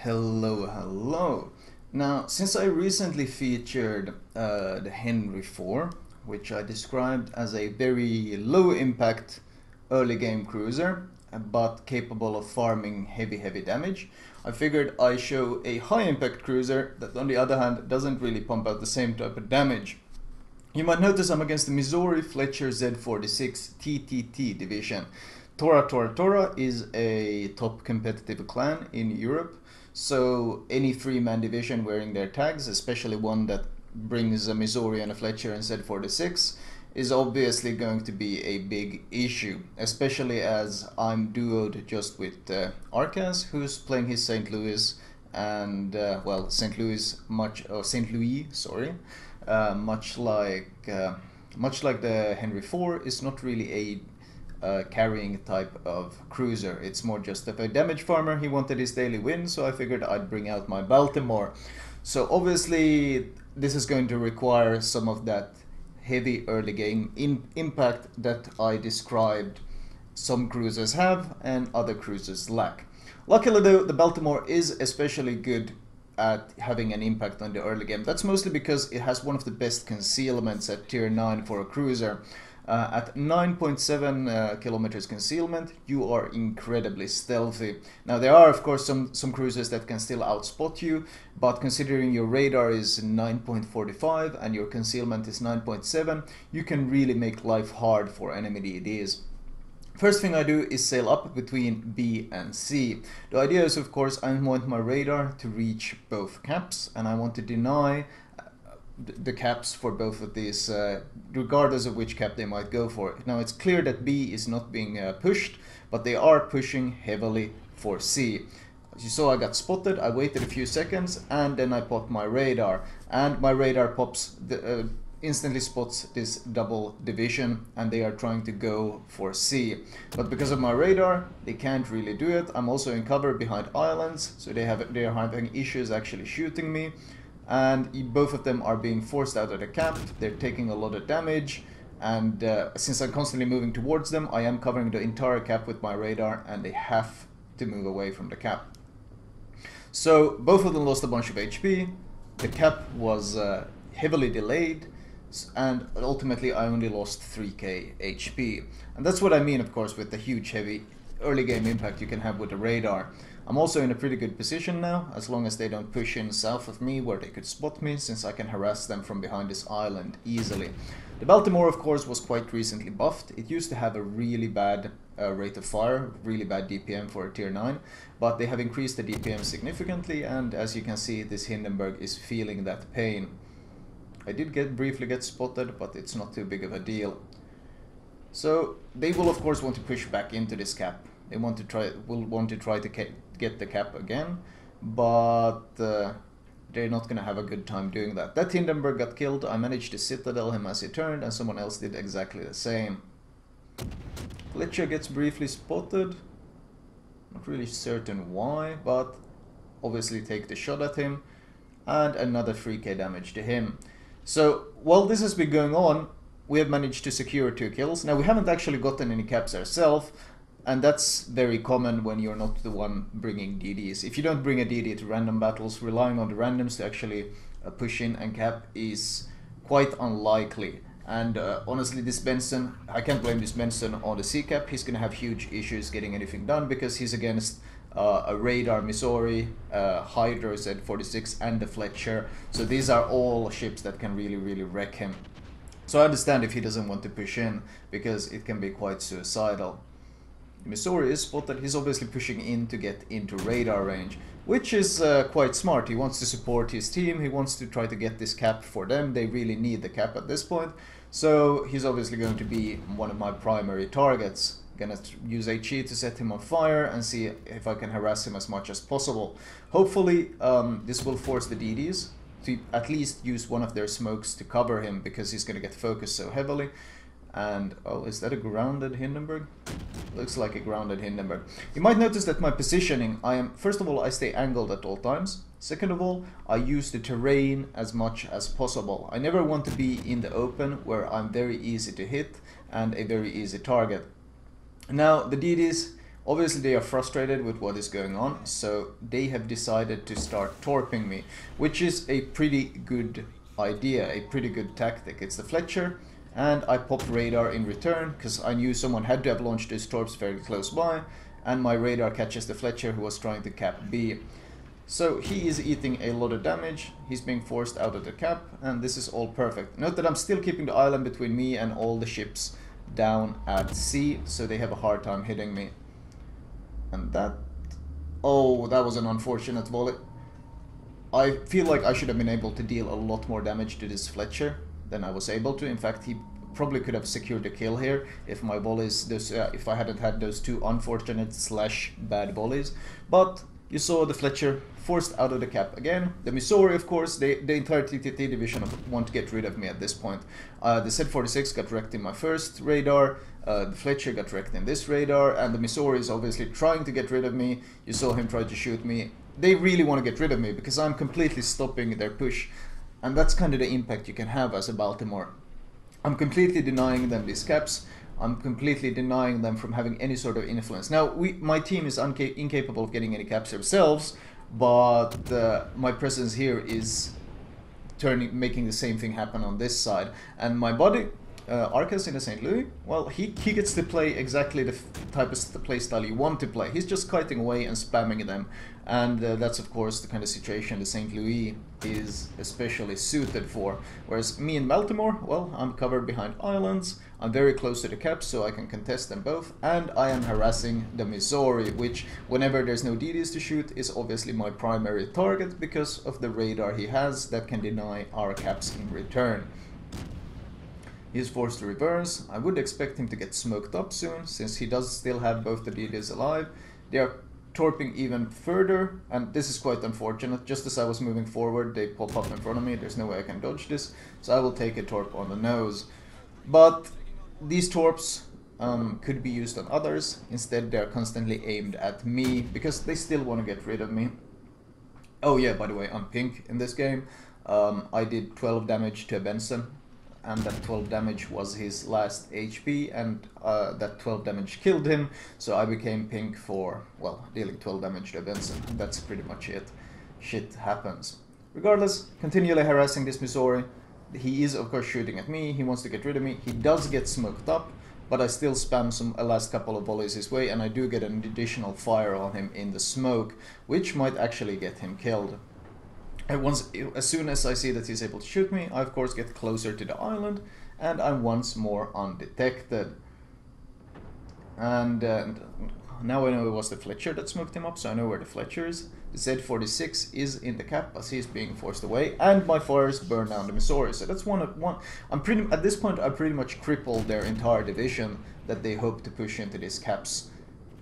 Hello. Now, since I recently featured the Henry 4, which I described as a very low impact early game cruiser, but capable of farming heavy damage, I figured I show a high impact cruiser that on the other hand doesn't really pump out the same type of damage. You might notice I'm against the Missouri Fletcher Z-46 TTT division. Tora is a top competitive clan in Europe, so any three-man division wearing their tags, especially one that brings a Missouri and a Fletcher and Z-46, is obviously going to be a big issue, especially as I'm duoed just with Arcas, who's playing his St. Louis, and St. Louis, sorry, much like the Henry 4, is not really a carrying type of cruiser. It's more just of a damage farmer. He wanted his daily win, so I figured I'd bring out my Baltimore. So obviously this is going to require some of that heavy early game impact that I described some cruisers have and other cruisers lack. Luckily though, the Baltimore is especially good at having an impact on the early game. That's mostly because it has one of the best concealments at tier 9 for a cruiser. At 9.7 kilometers concealment, you are incredibly stealthy. Now there are of course some cruisers that can still outspot you, but considering your radar is 9.45 and your concealment is 9.7, you can really make life hard for enemy DDs. First thing I do is sail up between B and C. The idea is, of course, I want my radar to reach both caps, and I want to deny the caps for both of these, regardless of which cap they might go for. Now it's clear that B is not being pushed, but they are pushing heavily for C. As you saw, I got spotted. I waited a few seconds, and then I popped my radar, and my radar pops instantly spots this double division, and they are trying to go for C. But because of my radar, they can't really do it. I'm also in cover behind islands, so they are having issues actually shooting me. And both of them are being forced out of the cap. They're taking a lot of damage, and since I'm constantly moving towards them, I am covering the entire cap with my radar, and they have to move away from the cap. So both of them lost a bunch of HP. The cap was heavily delayed, and ultimately I only lost 3k HP. And that's what I mean, of course, with the huge heavy early game impact you can have with the radar. I'm also in a pretty good position now, as long as they don't push in south of me where they could spot me, since I can harass them from behind this island easily. The Baltimore, of course, was quite recently buffed. It used to have a really bad rate of fire, really bad DPM for a tier 9, but they have increased the DPM significantly, and as you can see, this Hindenburg is feeling that pain. I did briefly get spotted, but it's not too big of a deal. So they will of course want to push back into this cap. They will want to try to get the cap again, but they're not going to have a good time doing that. That Hindenburg got killed. I managed to citadel him as he turned, and someone else did exactly the same. Fletcher gets briefly spotted. Not really certain why, but obviously take the shot at him, and another 3k damage to him. So while this has been going on, we have managed to secure 2 kills. Now we haven't actually gotten any caps ourselves, and that's very common when you're not the one bringing DDs. If you don't bring a DD to random battles, relying on the randoms to actually push in and cap is quite unlikely. And honestly, this Benson, I can't blame this Benson on the C cap. He's going to have huge issues getting anything done because he's against a radar Missouri, Hydro Z-46 and the Fletcher. So these are all ships that can really wreck him. So I understand if he doesn't want to push in, because it can be quite suicidal. Missouri is spotted. He's obviously pushing in to get into radar range, which is quite smart. He wants to support his team. He wants to try to get this cap for them. They really need the cap at this point. So he's obviously going to be one of my primary targets. Gonna use HE to set him on fire and see if I can harass him as much as possible. Hopefully this will force the DDs to at least use one of their smokes to cover him, because he's gonna get focused so heavily. And oh, is that a grounded Hindenburg? Looks like a grounded Hindenburg. You might notice that my positioning, first of all, I stay angled at all times. Second of all, I use the terrain as much as possible. I never want to be in the open where I'm very easy to hit and a very easy target. Now the DDs Obviously they are frustrated with what is going on, so they have decided to start torping me, which is a pretty good idea, a pretty good tactic. It's the Fletcher, and I popped radar in return because I knew someone had to have launched those torps very close by, and my radar catches the Fletcher who was trying to cap B. So he is eating a lot of damage, he's being forced out of the cap, and this is all perfect. Note that I'm still keeping the island between me and all the ships down at sea, so they have a hard time hitting me. And that... oh, that was an unfortunate volley. I feel like I should have been able to deal a lot more damage to this Fletcher than I was able to. In fact, he probably could have secured the kill here if my volleys, if I hadn't had those two unfortunate slash bad volleys. But you saw the Fletcher forced out of the cap again. The Missouri, of course, the entire TTT division want to get rid of me at this point. The Z-46 got wrecked in my first radar, the Fletcher got wrecked in this radar, and the Missouri is obviously trying to get rid of me. You saw him try to shoot me. They really want to get rid of me because I'm completely stopping their push. And that's kind of the impact you can have as a Baltimore. I'm completely denying them these caps. I'm completely denying them from having any sort of influence. Now, my team is incapable of getting any caps themselves, but my presence here is making the same thing happen on this side. And my buddy, Arcas in the St. Louis, well, he gets to play exactly the type of play style you want to play. He's just kiting away and spamming them. And that's of course the kind of situation the St. Louis is especially suited for. Whereas me in Baltimore, well, I'm covered behind islands, I'm very close to the caps so I can contest them both, and I am harassing the Missouri, which whenever there's no DDs to shoot is obviously my primary target because of the radar he has that can deny our caps in return. He is forced to reverse. I would expect him to get smoked up soon, since he does still have both the DDs alive. They are torping even further, and this is quite unfortunate. Just as I was moving forward, they pop up in front of me. There's no way I can dodge this, so I will take a torp on the nose. But these torps could be used on others. Instead, they're constantly aimed at me, because they still want to get rid of me. Oh yeah, by the way, I'm pink in this game. I did 12 damage to Benson, and that 12 damage was his last HP, and that 12 damage killed him, so I became pink for, well, dealing 12 damage to Benson. That's pretty much it. Shit happens. Regardless, continually harassing this Missouri. He is of course shooting at me, he wants to get rid of me, he does get smoked up, but I still spam a last couple of volleys his way, and I do get an additional fire on him in the smoke, which might actually get him killed. As soon as I see that he's able to shoot me, I of course get closer to the island, and I'm once more undetected. And now I know it was the Fletcher that smoked him up, so I know where the Fletcher is. The Z-46 is in the cap as he's being forced away, and my fires burn down the Missouri. So that's one. At this point, I pretty much crippled their entire division that they hope to push into these caps.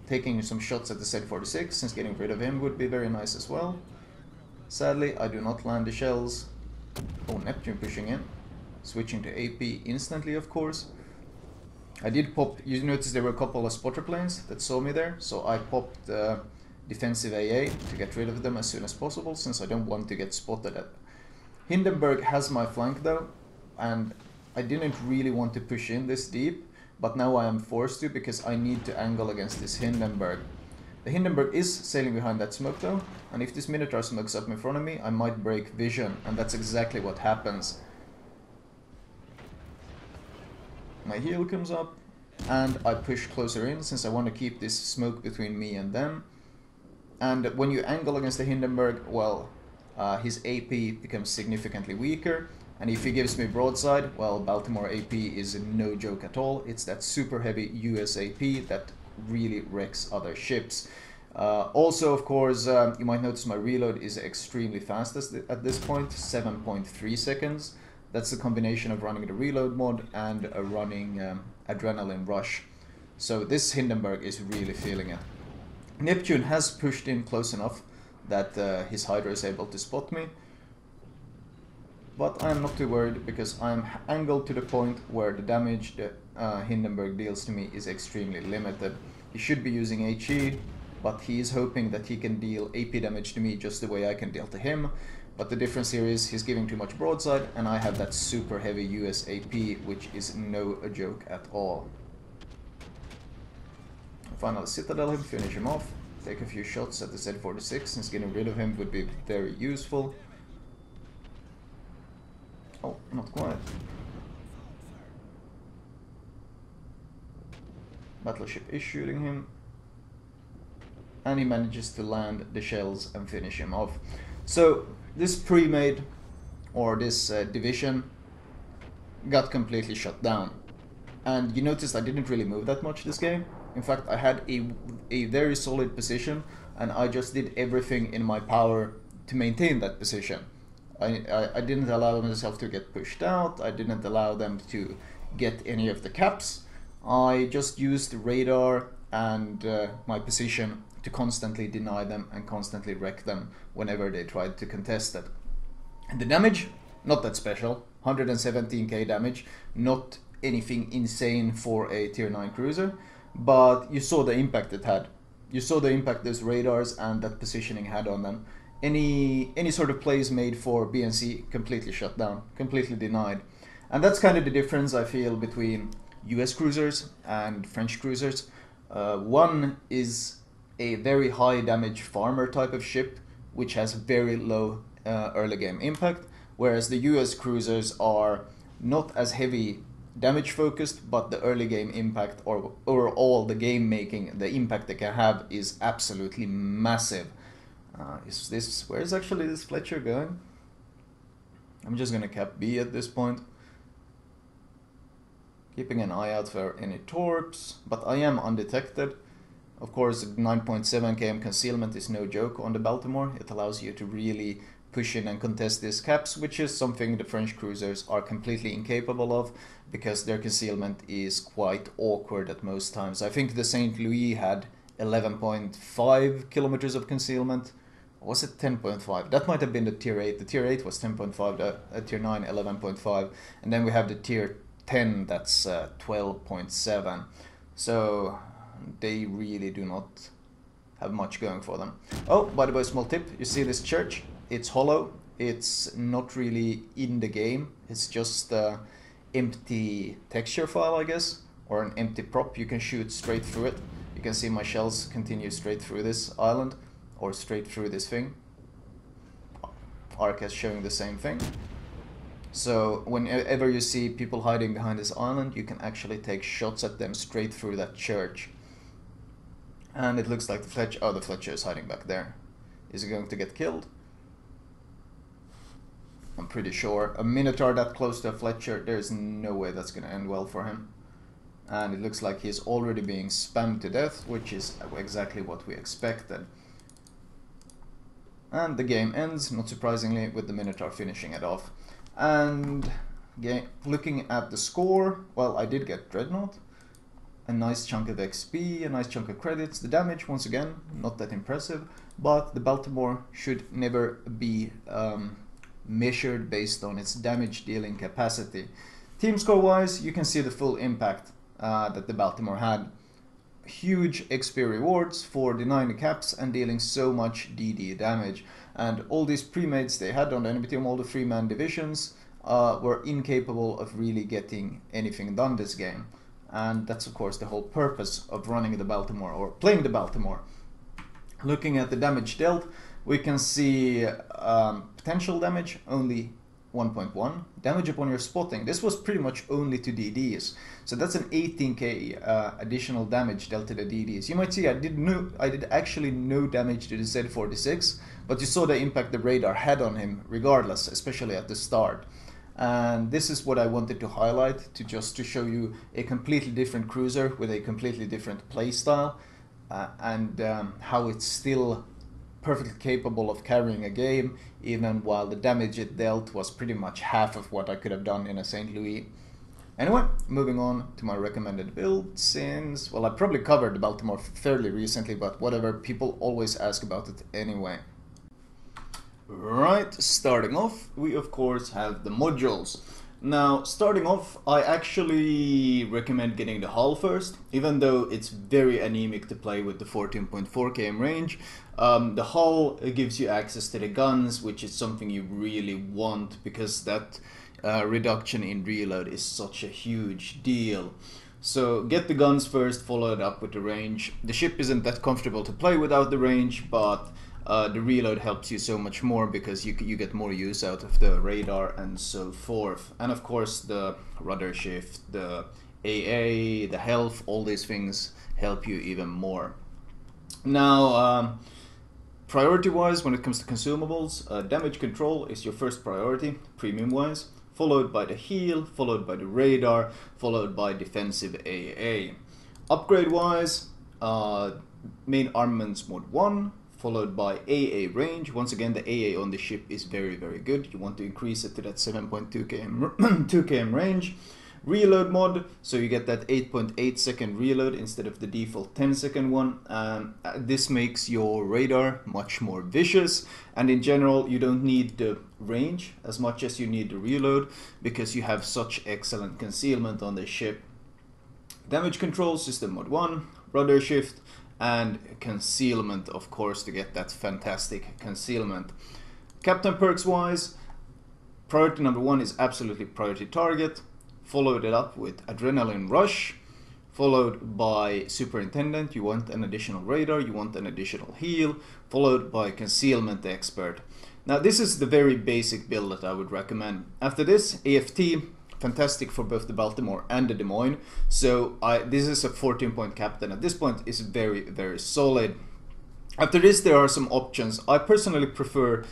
Taking some shots at the Z-46, since getting rid of him would be very nice as well. Sadly, I do not land the shells. Oh, Neptune pushing in. Switching to AP instantly, of course. I did pop, you notice there were a couple of spotter planes that saw me there, so I popped defensive AA to get rid of them as soon as possible, since I don't want to get spotted at. Hindenburg has my flank though, and I didn't really want to push in this deep, but now I am forced to because I need to angle against this Hindenburg. The Hindenburg is sailing behind that smoke though, and if this Minotaur smokes up in front of me, I might break vision, and that's exactly what happens. My heel comes up, and I push closer in since I want to keep this smoke between me and them. And when you angle against the Hindenburg, well, his AP becomes significantly weaker, and if he gives me broadside, well, Baltimore AP is no joke at all. It's that super heavy US AP that really wrecks other ships. Also, of course, you might notice my reload is extremely fast at this point, 7.3 seconds. That's the combination of running the reload mod and running Adrenaline Rush. So this Hindenburg is really feeling it. Neptune has pushed in close enough that his Hydra is able to spot me. But I'm not too worried because I'm angled to the point where the damage the Hindenburg deals to me is extremely limited. He should be using HE, but he is hoping that he can deal AP damage to me just the way I can deal to him. But the difference here is he's giving too much broadside, and I have that super heavy US AP, which is no joke at all. finally citadel him, finish him off, take a few shots at the Z-46, since getting rid of him would be very useful. Oh, not quite. Battleship is shooting him. And he manages to land the shells and finish him off. So this pre-made, or this division, got completely shut down. And you noticed I didn't really move that much this game. In fact, I had a very solid position, and I just did everything in my power to maintain that position. I didn't allow myself to get pushed out, I didn't allow them to get any of the caps. I just used radar and my position to constantly deny them and constantly wreck them whenever they tried to contest it. And the damage, not that special, 117k damage, not anything insane for a tier 9 cruiser, but you saw the impact it had. You saw the impact those radars and that positioning had on them. Any sort of plays made for BNC completely shut down, completely denied. And that's kind of the difference I feel between US cruisers and French cruisers. One is a very high damage farmer type of ship, which has very low early game impact, whereas the US cruisers are not as heavy damage focused, but the early game impact or overall the game making, the impact they can have is absolutely massive. Where is actually this Fletcher going? I'm just gonna cap B at this point. Keeping an eye out for any torps, but I am undetected. Of course, 9.7 km concealment is no joke on the Baltimore. It allows you to really push in and contest these caps, which is something the French cruisers are completely incapable of, because their concealment is quite awkward at most times. I think the St. Louis had 11.5 kilometers of concealment. Or was it 10.5? That might have been the tier 8. The tier 8 was 10.5, the tier 9 11.5, and then we have the tier 10 that's 12.7. So they really do not have much going for them. Oh, by the way, small tip, you see this church? It's hollow. It's not really in the game. It's just an empty texture file, I guess, or an empty prop. You can shoot straight through it. You can see my shells continue straight through this island, or straight through this thing. Arc is showing the same thing. So whenever you see people hiding behind this island, you can actually take shots at them straight through that church. And it looks like the Fletcher is hiding back there. Is he going to get killed? I'm pretty sure. A Minotaur that close to a Fletcher, there's no way that's going to end well for him. And it looks like he's already being spammed to death, which is exactly what we expected. And the game ends, not surprisingly, with the Minotaur finishing it off. And looking at the score, well, I did get Dreadnought, a nice chunk of XP, a nice chunk of credits. The damage, once again, not that impressive, but the Baltimore should never be measured based on its damage dealing capacity. Team score wise, you can see the full impact that the Baltimore had. Huge XP rewards for denying the caps and dealing so much DD damage, and all these pre-mates they had on the enemy team, all the 3-man divisions, were incapable of really getting anything done this game. And that's of course the whole purpose of running the Baltimore or playing the Baltimore. Looking at the damage dealt, we can see potential damage only 1.1. Damage upon your spotting, this was pretty much only to DDs, so that's an 18k additional damage dealt to the DDs. You might see I did actually no damage to the Z-46, but you saw the impact the radar had on him regardless, especially at the start. And this is what I wanted to highlight, to show you a completely different cruiser with a completely different playstyle, and how it's still perfectly capable of carrying a game, even while the damage it dealt was pretty much half of what I could have done in a St. Louis. Anyway, moving on to my recommended build, since, well, I probably covered the Baltimore fairly recently, but whatever, people always ask about it anyway. Right, starting off, we of course have the modules. Now, starting off, I actually recommend getting the hull first, even though it's very anemic to play with the 14.4 km range. The hull gives you access to the guns, which is something you really want, because that reduction in reload is such a huge deal. So get the guns first, follow it up with the range. The ship isn't that comfortable to play without the range, but the reload helps you so much more because you get more use out of the radar and so forth. And of course the rudder shift, the AA, the health, all these things help you even more. Now, priority-wise, when it comes to consumables, damage control is your first priority, premium-wise, followed by the heal, followed by the radar, followed by defensive AA. Upgrade-wise, main armaments mode 1, followed by AA range. Once again, the AA on the ship is very, very good. You want to increase it to that 7.2 km range. Reload mod, so you get that 8.8 second reload instead of the default 10-second one. This makes your radar much more vicious, and in general you don't need the range as much as you need the reload because you have such excellent concealment on the ship. Damage control, system mode 1, rudder shift, and concealment, of course, to get that fantastic concealment. Captain perks wise, priority number 1 is absolutely priority target. Followed it up with Adrenaline Rush, followed by Superintendent. You want an additional radar, you want an additional heal, followed by Concealment Expert. Now this is the very basic build that I would recommend. After this, AFT, fantastic for both the Baltimore and the Des Moines. So this is a 14-point captain. At this point is very, very solid. After this, there are some options. I personally prefer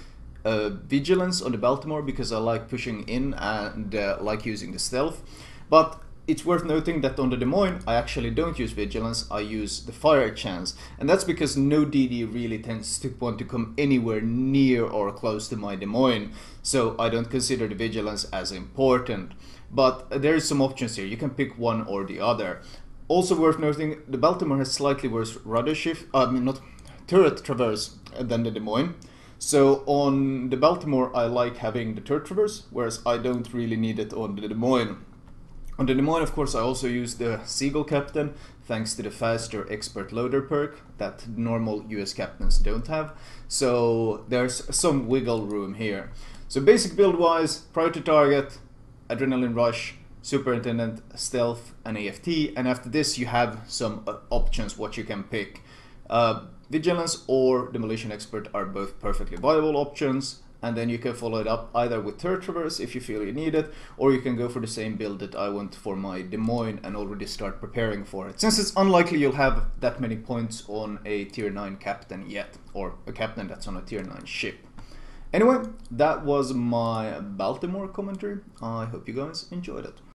Vigilance on the Baltimore because I like pushing in and like using the stealth, but it's worth noting that on the Des Moines I actually don't use Vigilance, I use the fire chance, and that's because no DD really tends to want to come anywhere near or close to my Des Moines, so I don't consider the Vigilance as important. But there is some options here, you can pick one or the other. Also worth noting, the Baltimore has slightly worse rudder shift, not turret traverse than the Des Moines. So on the Baltimore I like having the turret traverse, whereas I don't really need it on the Des Moines. On the Des Moines, of course, I also use the Seagull Captain, thanks to the faster expert loader perk that normal US captains don't have. So there's some wiggle room here. So basic build wise, priority target, Adrenaline Rush, Superintendent, Stealth, and AFT, and after this you have some options what you can pick. Vigilance or Demolition Expert are both perfectly viable options, and then you can follow it up either with Turret Traverse if you feel you need it, or you can go for the same build that I went for my Des Moines and already start preparing for it, since it's unlikely you'll have that many points on a tier 9 captain yet, or a captain that's on a tier 9 ship. Anyway, that was my Baltimore commentary. I hope you guys enjoyed it.